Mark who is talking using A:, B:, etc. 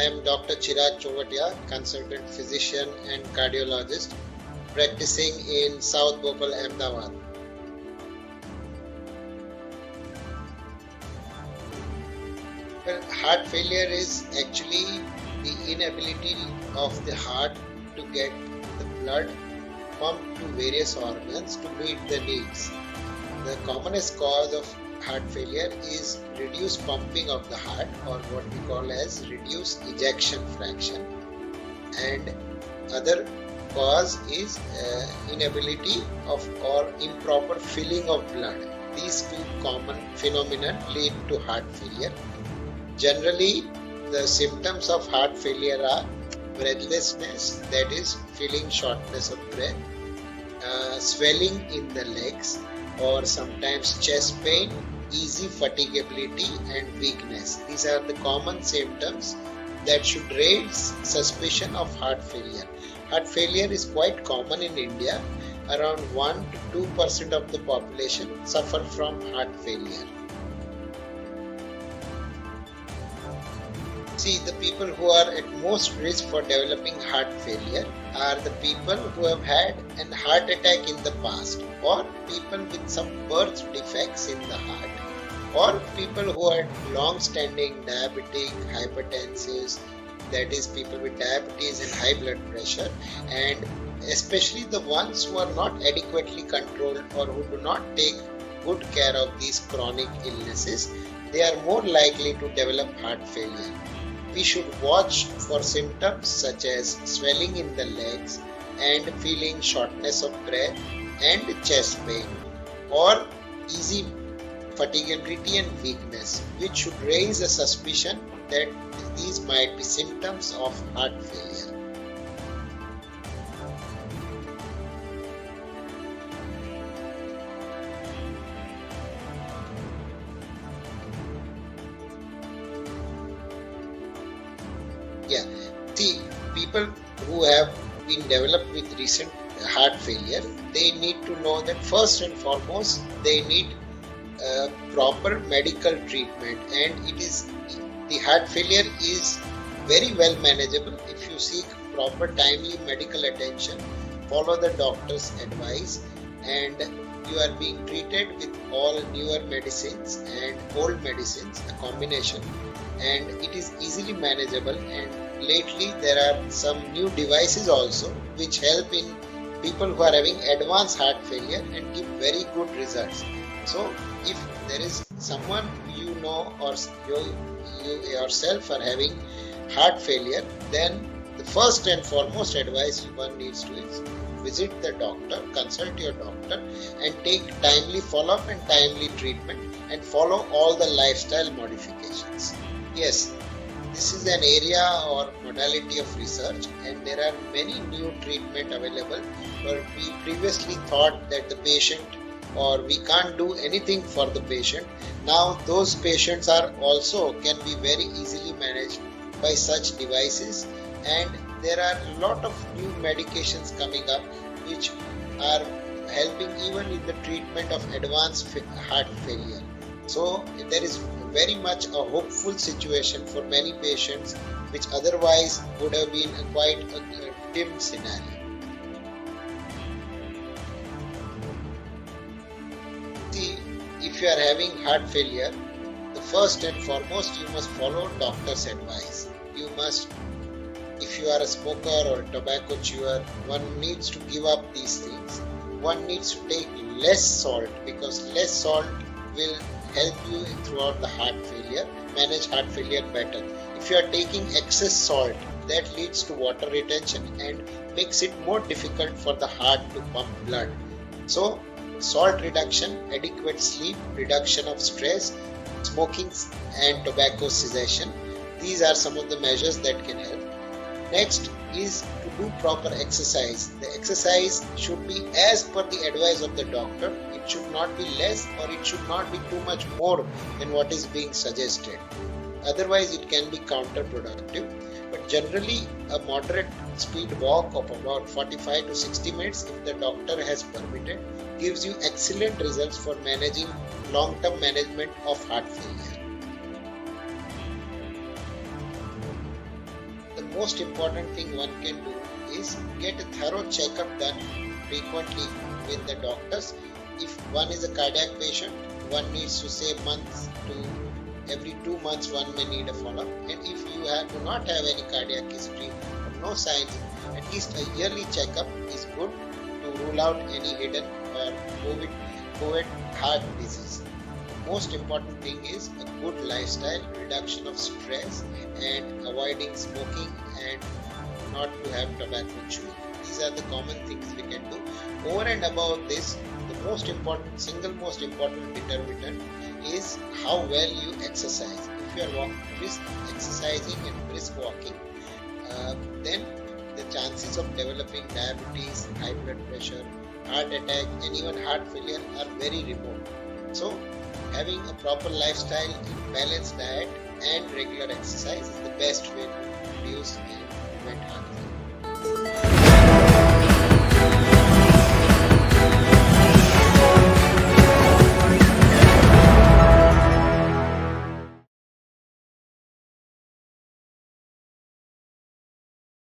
A: am Dr. Chirag Chovatia, consultant physician and cardiologist, practicing in South Bopal, Ahemdabad. Well, heart failure is actually the inability of the heart to get the blood pumped to various organs to meet the needs. The commonest cause of heart failure is reduced pumping of the heart, or what we call as reduced ejection fraction, and other cause is inability of or improper filling of blood. These two common phenomena lead to heart failure. Generally, the symptoms of heart failure are breathlessness, that is feeling shortness of breath, swelling in the legs, or sometimes chest pain, easy fatigability and weakness. These are the common symptoms that should raise suspicion of heart failure. Heart failure is quite common in India. Around 1 to 2% of the population suffer from heart failure. See, the people who are at most risk for developing heart failure are the people who have had an heart attack in the past, or people with some birth defects in the heart, or people who are long-standing diabetic, hypertensive, that is people with diabetes and high blood pressure, and especially the ones who are not adequately controlled or who do not take good care of these chronic illnesses. They are more likely to develop heart failure. We should watch for symptoms such as swelling in the legs and feeling shortness of breath and chest pain, or easy fatigability and weakness, which should raise a suspicion that these might be symptoms of heart failure. See, people who have been developed with recent heart failure, they need to know that first and foremost they need proper medical treatment, and the heart failure is very well manageable if you seek proper timely medical attention, follow the doctor's advice, and you are being treated with all newer medicines and old medicines, a combination, and it is easily manageable. And lately there are some new devices also which help in people who are having advanced heart failure and give very good results. So if there is someone you know or you yourself are having heart failure, then the first and foremost advice one needs to is visit the doctor, consult your doctor, and take timely follow-up and timely treatment, and follow all the lifestyle modifications. Yes, this is an area or modality of research, and there are many new treatment available where we previously thought that the patient or we can't do anything for the patient. Now those patients can be very easily managed by such devices, and there are a lot of new medications coming up which are helping even in the treatment of advanced heart failure. So there is very much a hopeful situation for many patients which otherwise would have been quite a dim scenario. See, if you are having heart failure, the first and foremost you must follow doctor's advice. You must, if you are a smoker or a tobacco chewer, one needs to give up these things. One needs to take less salt, because less salt will help you throughout the heart failure, manage heart failure better. If you are taking excess salt, that leads to water retention and makes it more difficult for the heart to pump blood. So salt reduction, adequate sleep, reduction of stress, smoking and tobacco cessation, these are some of the measures that can help. Next is to do proper exercise. The exercise should be as per the advice of the doctor. It should not be less, or it should not be too much more than what is being suggested. Otherwise it can be counterproductive. But generally a moderate speed walk of about 45 to 60 minutes, if the doctor has permitted, gives you excellent results for managing long-term management of heart failure. most important thing one can do is get a thorough checkup done frequently with the doctors. If one is a cardiac patient, one needs to say months to every 2 months one may need a follow-up. And if you do not have any cardiac history or no signs, at least a yearly checkup is good to rule out any hidden or COVID heart disease. The most important thing is a good lifestyle, reduction of stress, and avoiding smoking and not to have tobacco chewing. These are the common things we can do. Over and above this, the single most important determinant is how well you exercise. If you are exercising and brisk walking, then the chances of developing diabetes, high blood pressure, heart attack, and even heart failure are very remote. So, having a proper lifestyle, balanced diet, and regular exercise is the best way to reduce and prevent heart